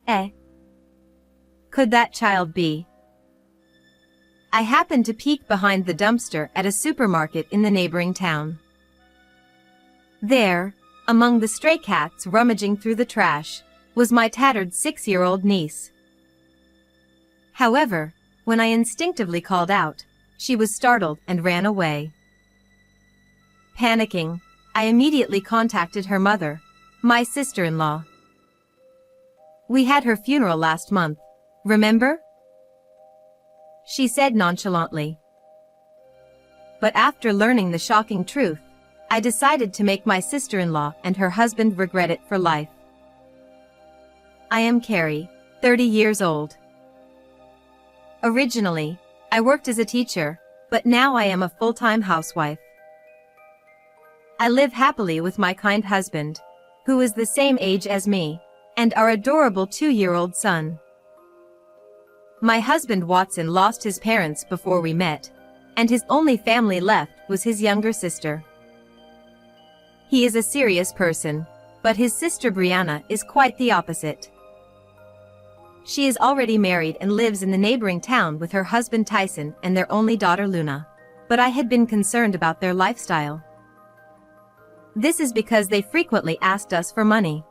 Eh? Could that child be? I happened to peek behind the dumpster at a supermarket in the neighboring town. There, among the stray cats rummaging through the trash, was my tattered 6-year-old niece. However, when I instinctively called out, she was startled and ran away. Panicking, I immediately contacted her mother, my sister-in-law. We had her funeral last month, remember? She said nonchalantly. But after learning the shocking truth, I decided to make my sister-in-law and her husband regret it for life. I am Carrie, 30 years old. Originally, I worked as a teacher, but now I am a full-time housewife. I live happily with my kind husband, who is the same age as me, and our adorable 2-year-old son. My husband Watson lost his parents before we met, and his only family left was his younger sister. He is a serious person, but his sister Brianna is quite the opposite. She is already married and lives in the neighboring town with her husband Tyson and their only daughter Luna, but I had been concerned about their lifestyle. This is because they frequently asked us for money.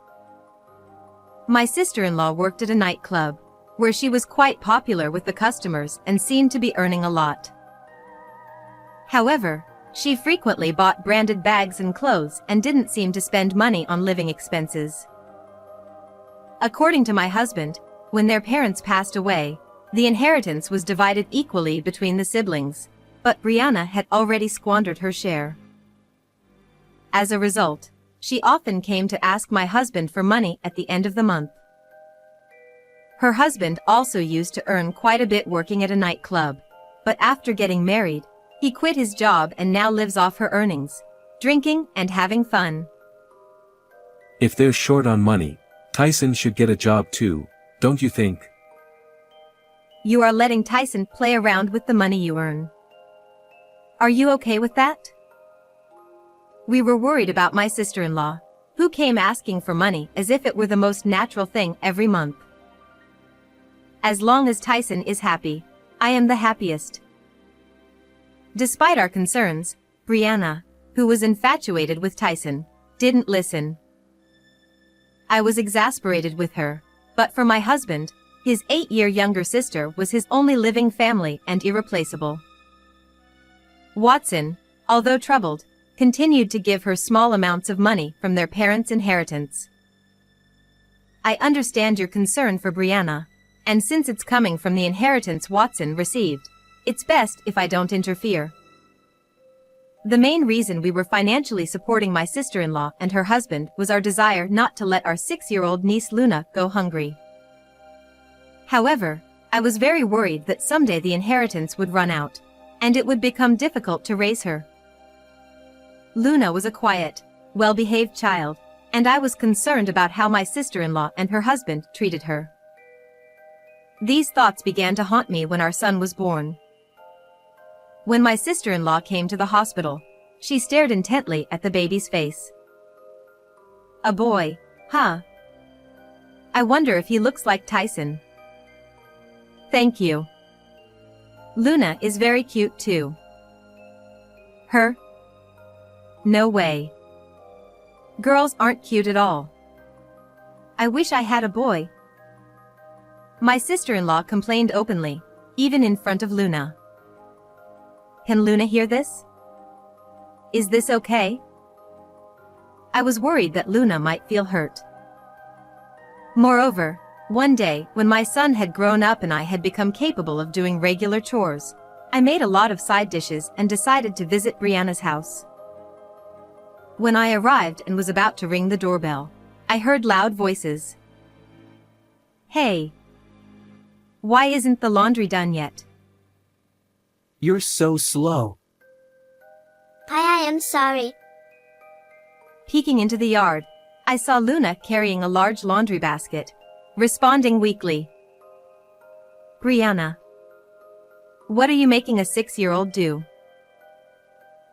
My sister-in-law worked at a nightclub, where she was quite popular with the customers and seemed to be earning a lot. However, she frequently bought branded bags and clothes and didn't seem to spend money on living expenses. According to my husband, when their parents passed away, the inheritance was divided equally between the siblings, but Brianna had already squandered her share. As a result, she often came to ask my husband for money at the end of the month. Her husband also used to earn quite a bit working at a nightclub, but after getting married, he quit his job and now lives off her earnings, drinking and having fun. If they're short on money, Tyson should get a job too, don't you think? You are letting Tyson play around with the money you earn. Are you okay with that? We were worried about my sister-in-law, who came asking for money as if it were the most natural thing every month. As long as Tyson is happy, I am the happiest. Despite our concerns, Brianna, who was infatuated with Tyson, didn't listen. I was exasperated with her, but for my husband, his 8-year younger sister was his only living family and irreplaceable. Watson, although troubled, continued to give her small amounts of money from their parents' inheritance. I understand your concern for Brianna, and since it's coming from the inheritance Watson received, it's best if I don't interfere. The main reason we were financially supporting my sister-in-law and her husband was our desire not to let our 6-year-old niece Luna go hungry. However, I was very worried that someday the inheritance would run out, and it would become difficult to raise her. Luna was a quiet, well-behaved child, and I was concerned about how my sister-in-law and her husband treated her. These thoughts began to haunt me when our son was born. When my sister-in-law came to the hospital, she stared intently at the baby's face. A boy, huh? I wonder if he looks like Tyson. Thank you. Luna is very cute too. Her? No way. Girls aren't cute at all. I wish I had a boy. My sister-in-law complained openly, even in front of Luna. Can Luna hear this? Is this okay? I was worried that Luna might feel hurt. Moreover, one day, when my son had grown up and I had become capable of doing regular chores, I made a lot of side dishes and decided to visit Brianna's house. When I arrived and was about to ring the doorbell, I heard loud voices. Hey! Why isn't the laundry done yet? You're so slow. I am sorry. Peeking into the yard, I saw Luna carrying a large laundry basket, responding weakly. Brianna. What are you making a 6-year-old do?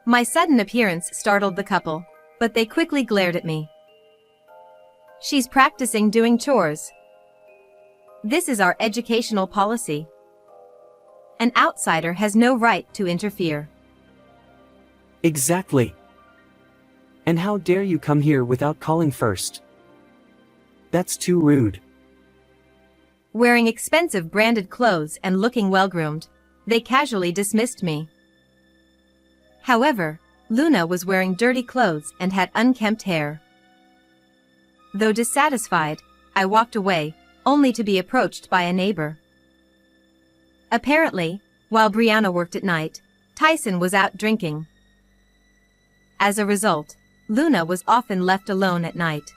My sudden appearance startled the couple, but they quickly glared at me. She's practicing doing chores. This is our educational policy. An outsider has no right to interfere. Exactly. And how dare you come here without calling first? That's too rude. Wearing expensive branded clothes and looking well-groomed, they casually dismissed me. However, Luna was wearing dirty clothes and had unkempt hair. Though dissatisfied, I walked away, only to be approached by a neighbor. Apparently, while Brianna worked at night, Tyson was out drinking. As a result, Luna was often left alone at night.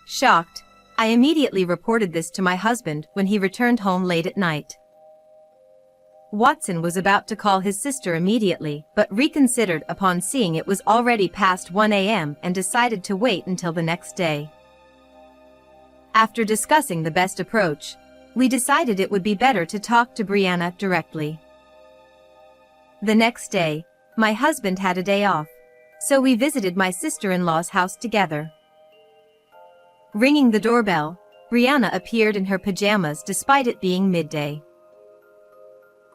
Shocked, I immediately reported this to my husband when he returned home late at night. Watson was about to call his sister immediately, but reconsidered upon seeing it was already past 1 a.m. and decided to wait until the next day. After discussing the best approach, we decided it would be better to talk to Brianna directly. The next day, my husband had a day off, so we visited my sister-in-law's house together. Ringing the doorbell, Brianna appeared in her pajamas despite it being midday.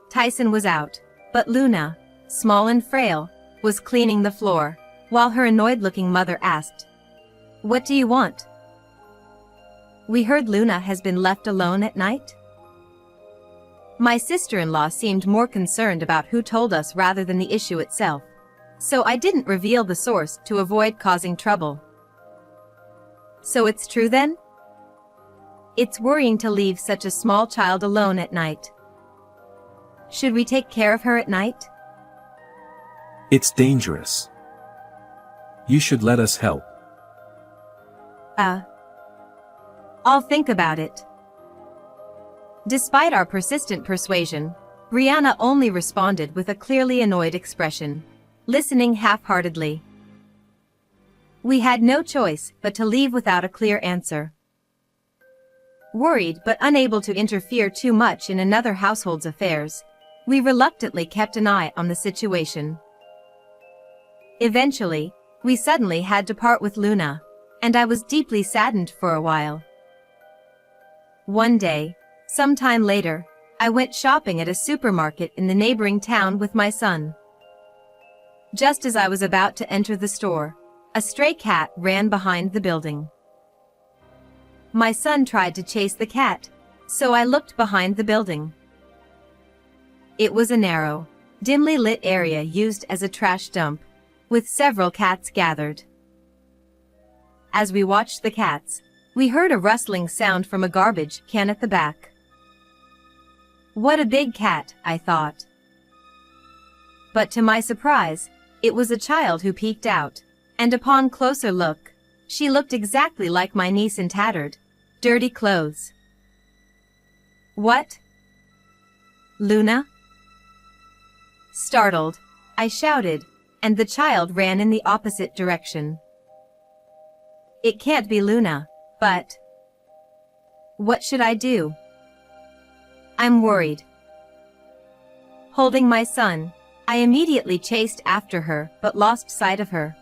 Tyson was out, but Luna, small and frail, was cleaning the floor, while her annoyed-looking mother asked, "What do you want?" "We heard Luna has been left alone at night." My sister-in-law seemed more concerned about who told us rather than the issue itself, so I didn't reveal the source to avoid causing trouble. "So it's true then?" "It's worrying to leave such a small child alone at night." "Should we take care of her at night?" It's dangerous. You should let us help. I'll think about it." Despite our persistent persuasion, Brianna only responded with a clearly annoyed expression, listening half-heartedly. We had no choice but to leave without a clear answer. Worried but unable to interfere too much in another household's affairs, we reluctantly kept an eye on the situation. Eventually, we suddenly had to part with Luna, and I was deeply saddened for a while. One day, sometime later, I went shopping at a supermarket in the neighboring town with my son. Just as I was about to enter the store, a stray cat ran behind the building. My son tried to chase the cat, so I looked behind the building. It was a narrow, dimly lit area used as a trash dump, with several cats gathered. As we watched the cats, we heard a rustling sound from a garbage can at the back. What a big cat, I thought. But to my surprise, it was a child who peeked out, and upon closer look, she looked exactly like my niece in tattered, dirty clothes. "What? Luna?" Startled, I shouted, and the child ran in the opposite direction. It can't be Luna, but what should I do? I'm worried. Holding my son, I immediately chased after her but lost sight of her.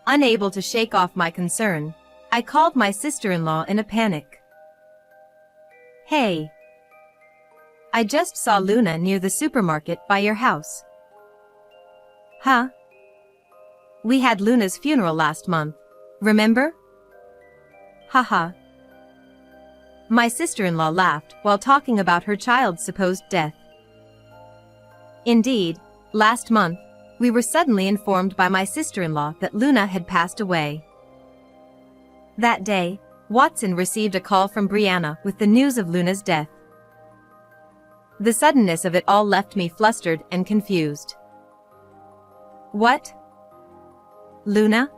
Unable to shake off my concern, I called my sister-in-law in a panic. "Hey, I just saw Luna near the supermarket by your house." "Huh? We had Luna's funeral last month, remember?" Haha. My sister-in-law laughed while talking about her child's supposed death. Indeed, last month, we were suddenly informed by my sister-in-law that Luna had passed away. That day, Watson received a call from Brianna with the news of Luna's death. The suddenness of it all left me flustered and confused. What? Luna?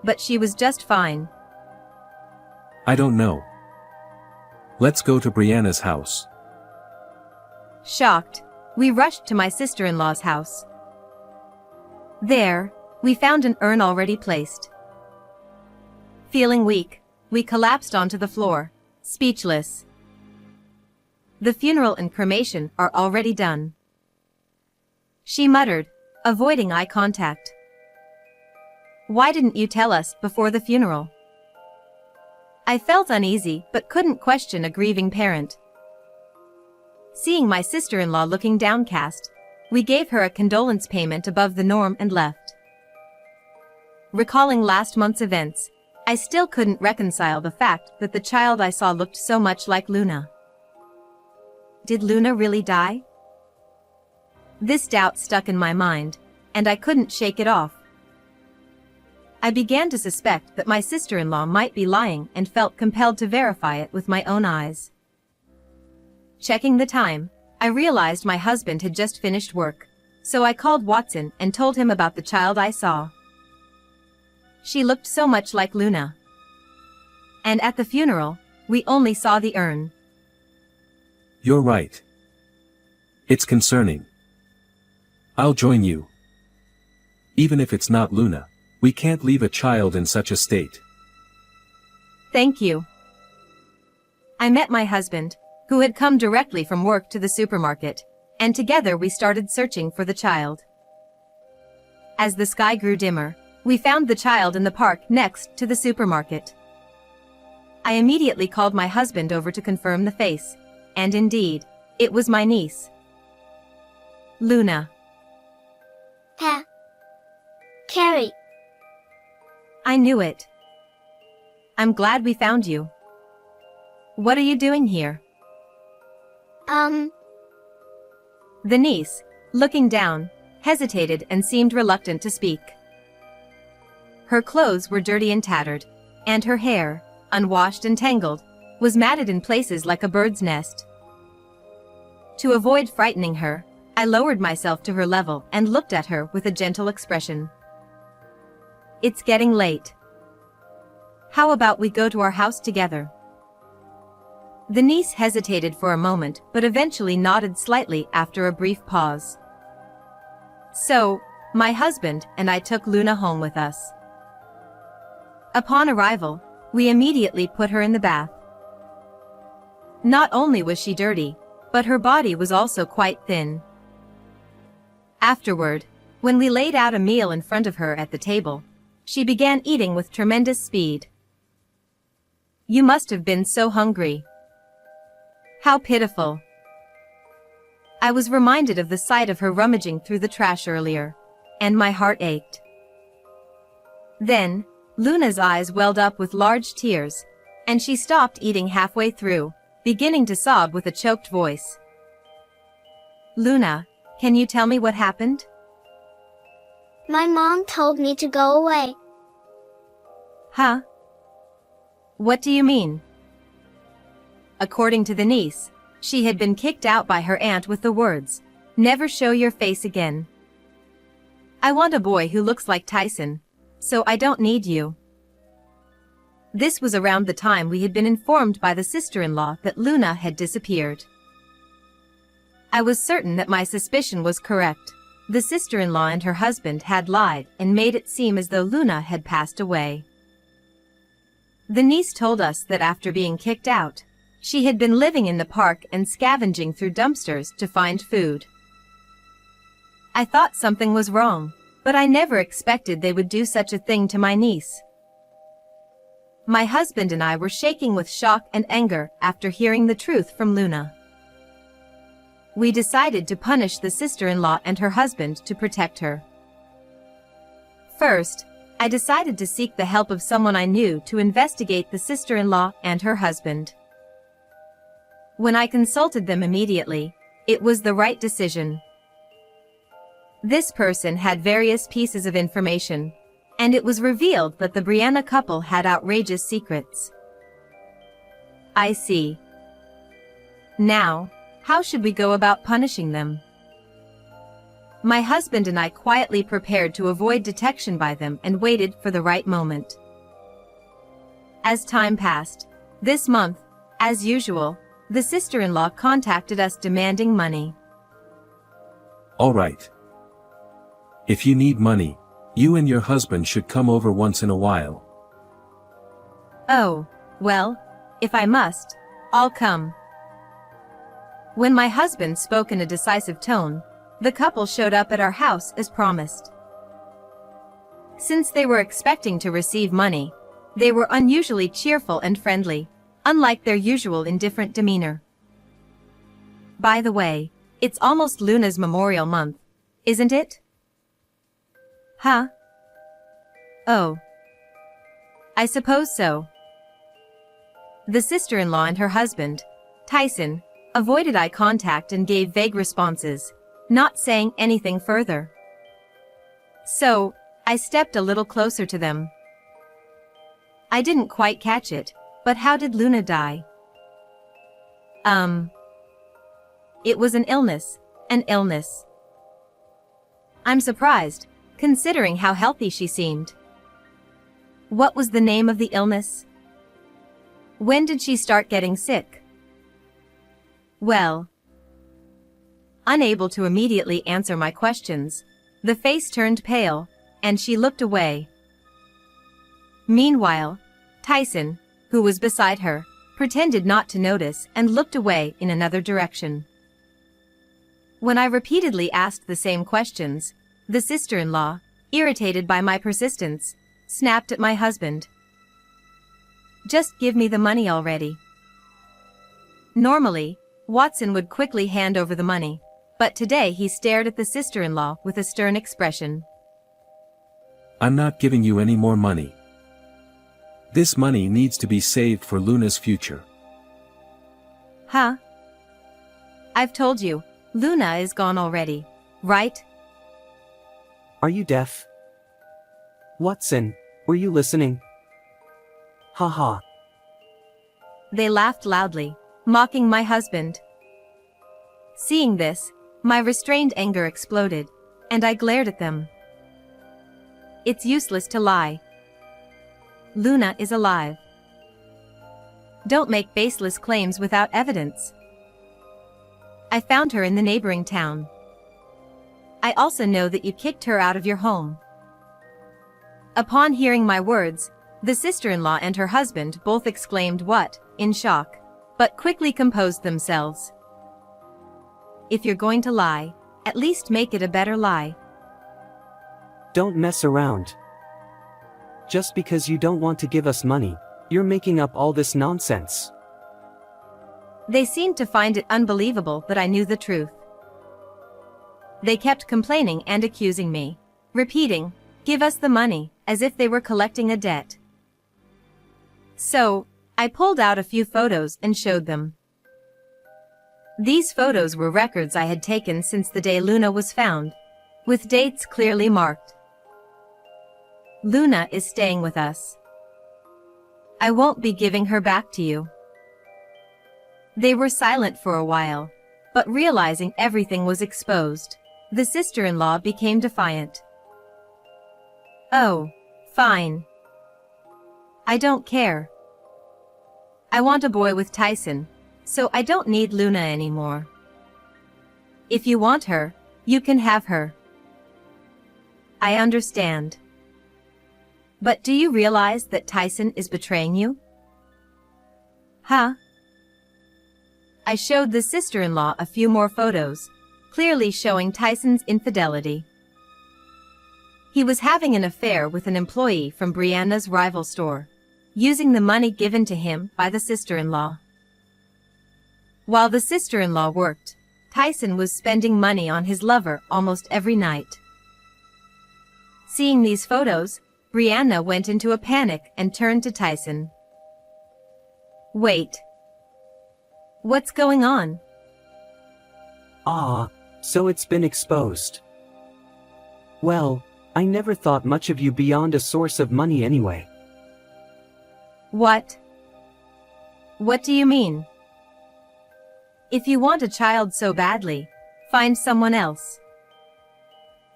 But she was just fine. I don't know. Let's go to Brianna's house. Shocked, we rushed to my sister-in-law's house. There, we found an urn already placed. Feeling weak, we collapsed onto the floor, speechless. The funeral and cremation are already done, she muttered, avoiding eye contact. Why didn't you tell us before the funeral? I felt uneasy but couldn't question a grieving parent. Seeing my sister-in-law looking downcast, we gave her a condolence payment above the norm and left. Recalling last month's events, I still couldn't reconcile the fact that the child I saw looked so much like Luna. Did Luna really die? This doubt stuck in my mind, and I couldn't shake it off. I began to suspect that my sister-in-law might be lying and felt compelled to verify it with my own eyes. Checking the time, I realized my husband had just finished work, so I called Watson and told him about the child I saw. She looked so much like Luna. And at the funeral, we only saw the urn. You're right. It's concerning. I'll join you. Even if it's not Luna, we can't leave a child in such a state. Thank you. I met my husband, who had come directly from work to the supermarket, and together we started searching for the child. As the sky grew dimmer, we found the child in the park next to the supermarket. I immediately called my husband over to confirm the face, and indeed, it was my niece. Luna. Carrie. I knew it. I'm glad we found you. What are you doing here? The niece, looking down, hesitated and seemed reluctant to speak. Her clothes were dirty and tattered, and her hair, unwashed and tangled, was matted in places like a bird's nest. To avoid frightening her, I lowered myself to her level and looked at her with a gentle expression. It's getting late. How about we go to our house together? The niece hesitated for a moment but eventually nodded slightly after a brief pause. So, my husband and I took Luna home with us. Upon arrival, we immediately put her in the bath. Not only was she dirty, but her body was also quite thin. Afterward, when we laid out a meal in front of her at the table, she began eating with tremendous speed. You must have been so hungry. How pitiful. I was reminded of the sight of her rummaging through the trash earlier, and my heart ached. Then, Luna's eyes welled up with large tears, and she stopped eating halfway through, beginning to sob with a choked voice. Luna, can you tell me what happened? My mom told me to go away. Huh? What do you mean? According to the niece, she had been kicked out by her aunt with the words, "Never show your face again. I want a boy who looks like Tyson, so I don't need you." This was around the time we had been informed by the sister-in-law that Luna had disappeared. I was certain that my suspicion was correct. The sister-in-law and her husband had lied and made it seem as though Luna had passed away. The niece told us that after being kicked out, she had been living in the park and scavenging through dumpsters to find food. I thought something was wrong, but I never expected they would do such a thing to my niece. My husband and I were shaking with shock and anger after hearing the truth from Luna. We decided to punish the sister-in-law and her husband to protect her. First, I decided to seek the help of someone I knew to investigate the sister-in-law and her husband. When I consulted them immediately, it was the right decision. This person had various pieces of information, and it was revealed that the Brianna couple had outrageous secrets. I see. Now, how should we go about punishing them? My husband and I quietly prepared to avoid detection by them and waited for the right moment. As time passed, this month, as usual, the sister-in-law contacted us demanding money. All right. If you need money, you and your husband should come over once in a while. Oh, well, if I must, I'll come. When my husband spoke in a decisive tone, the couple showed up at our house as promised. Since they were expecting to receive money, They were unusually cheerful and friendly, unlike their usual indifferent demeanor. By the way, it's almost Luna's memorial month, isn't it? Huh? Oh. I suppose so. The sister-in-law and her husband, Tyson, avoided eye contact and gave vague responses, not saying anything further. So, I stepped a little closer to them. I didn't quite catch it, but how did Luna die? It was an illness. I'm surprised, considering how healthy she seemed. What was the name of the illness? When did she start getting sick? Well, unable to immediately answer my questions, the face turned pale, and she looked away. Meanwhile, Tyson, who was beside her, pretended not to notice and looked away in another direction. When I repeatedly asked the same questions, the sister-in-law, irritated by my persistence, snapped at my husband. Just give me the money already. Normally, Watson would quickly hand over the money, but today he stared at the sister-in-law with a stern expression. I'm not giving you any more money. This money needs to be saved for Luna's future. Huh? I've told you, Luna is gone already, right? Are you deaf? Watson, were you listening? Haha. They laughed loudly, mocking my husband. Seeing this, my restrained anger exploded, and I glared at them. It's useless to lie. Luna is alive. Don't make baseless claims without evidence. I found her in the neighboring town. I also know that you kicked her out of your home. Upon hearing my words, the sister-in-law and her husband both exclaimed "What?" in shock, but quickly composed themselves. If you're going to lie, at least make it a better lie. Don't mess around. Just because you don't want to give us money, you're making up all this nonsense. They seemed to find it unbelievable that I knew the truth. They kept complaining and accusing me, repeating, "Give us the money," as if they were collecting a debt. So, I pulled out a few photos and showed them. These photos were records I had taken since the day Luna was found, with dates clearly marked. Luna is staying with us. I won't be giving her back to you. They were silent for a while, but realizing everything was exposed, the sister-in-law became defiant. Oh, fine. I don't care. I want a boy with Tyson, so I don't need Luna anymore. If you want her, you can have her. I understand. But do you realize that Tyson is betraying you? Huh? I showed the sister-in-law a few more photos, clearly showing Tyson's infidelity. He was having an affair with an employee from Brianna's rival store, using the money given to him by the sister-in-law. While the sister-in-law worked, Tyson was spending money on his lover almost every night. Seeing these photos, Brianna went into a panic and turned to Tyson. Wait. What's going on? Ah, so it's been exposed. Well, I never thought much of you beyond a source of money anyway. What? What do you mean? If you want a child so badly, find someone else.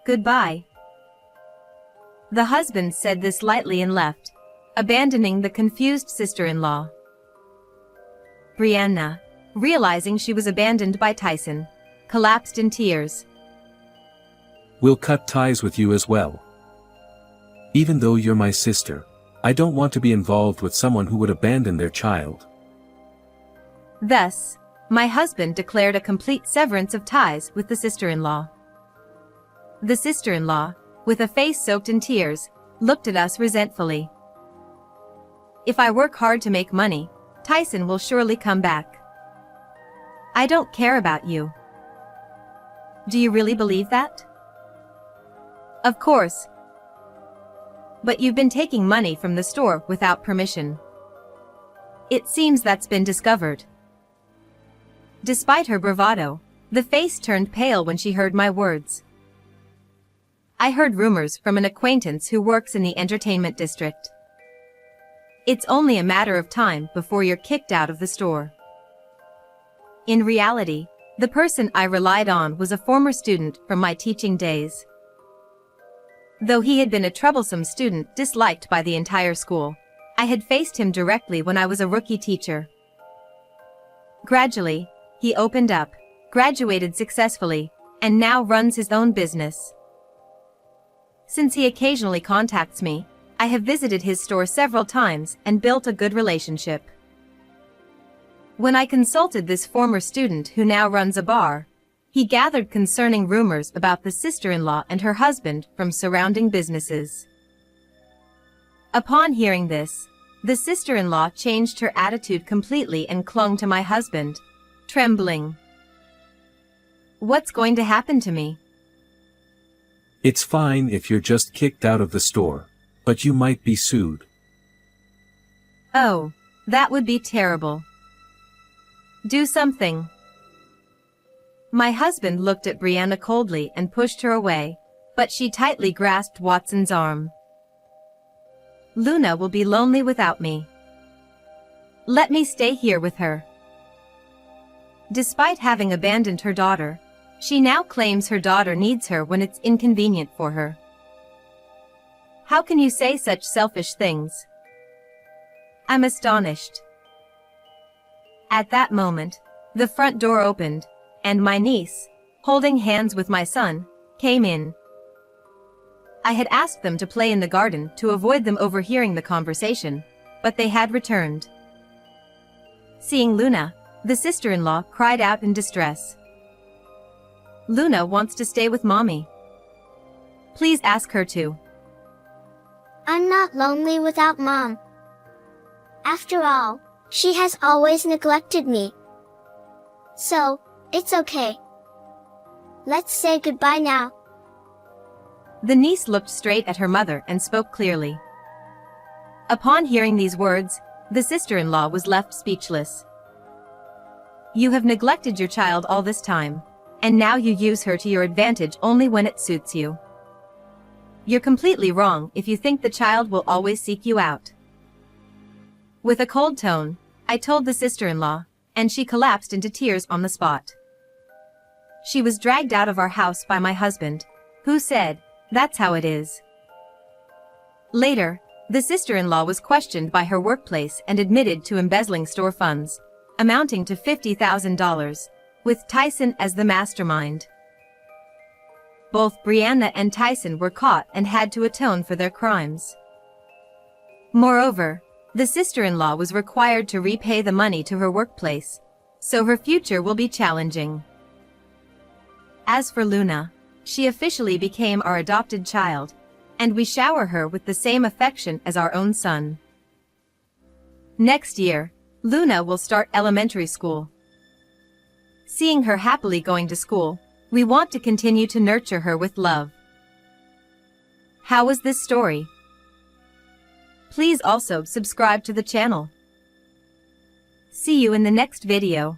Goodbye. The husband said this lightly and left, abandoning the confused sister-in-law. Brianna, realizing she was abandoned by Tyson, collapsed in tears. We'll cut ties with you as well. Even though you're my sister, I don't want to be involved with someone who would abandon their child. Thus, my husband declared a complete severance of ties with the sister-in-law. The sister-in-law, with a face soaked in tears, looked at us resentfully. If I work hard to make money, Tyson will surely come back. I don't care about you. Do you really believe that? Of course. But you've been taking money from the store without permission. It seems that's been discovered. Despite her bravado, the face turned pale when she heard my words. I heard rumors from an acquaintance who works in the entertainment district. It's only a matter of time before you're kicked out of the store. In reality, the person I relied on was a former student from my teaching days. Though he had been a troublesome student disliked by the entire school, I had faced him directly when I was a rookie teacher. Gradually, he opened up, graduated successfully, and now runs his own business. Since he occasionally contacts me, I have visited his store several times and built a good relationship. When I consulted this former student who now runs a bar, he gathered concerning rumors about the sister-in-law and her husband from surrounding businesses. Upon hearing this, the sister-in-law changed her attitude completely and clung to my husband, trembling. What's going to happen to me? It's fine if you're just kicked out of the store, but you might be sued. Oh, that would be terrible. Do something. My husband looked at Brianna coldly and pushed her away, but she tightly grasped Watson's arm. Luna will be lonely without me. Let me stay here with her. Despite having abandoned her daughter, she now claims her daughter needs her when it's inconvenient for her. How can you say such selfish things? I'm astonished. At that moment, the front door opened, and my niece, holding hands with my son, came in. I had asked them to play in the garden to avoid them overhearing the conversation, but they had returned. Seeing Luna, the sister-in-law cried out in distress. Luna wants to stay with mommy. Please ask her to. I'm not lonely without Mom. After all, she has always neglected me. So, it's okay. Let's say goodbye now. The niece looked straight at her mother and spoke clearly. Upon hearing these words, the sister-in-law was left speechless. You have neglected your child all this time, and now you use her to your advantage only when it suits you. You're completely wrong if you think the child will always seek you out. With a cold tone, I told the sister-in-law, and she collapsed into tears on the spot. She was dragged out of our house by my husband, who said, "That's how it is." Later, the sister-in-law was questioned by her workplace and admitted to embezzling store funds, amounting to $50,000, with Tyson as the mastermind. Both Brianna and Tyson were caught and had to atone for their crimes. Moreover, the sister-in-law was required to repay the money to her workplace, so her future will be challenging. As for Luna, she officially became our adopted child, and we shower her with the same affection as our own son. Next year, Luna will start elementary school. Seeing her happily going to school, we want to continue to nurture her with love. How was this story? Please also subscribe to the channel. See you in the next video.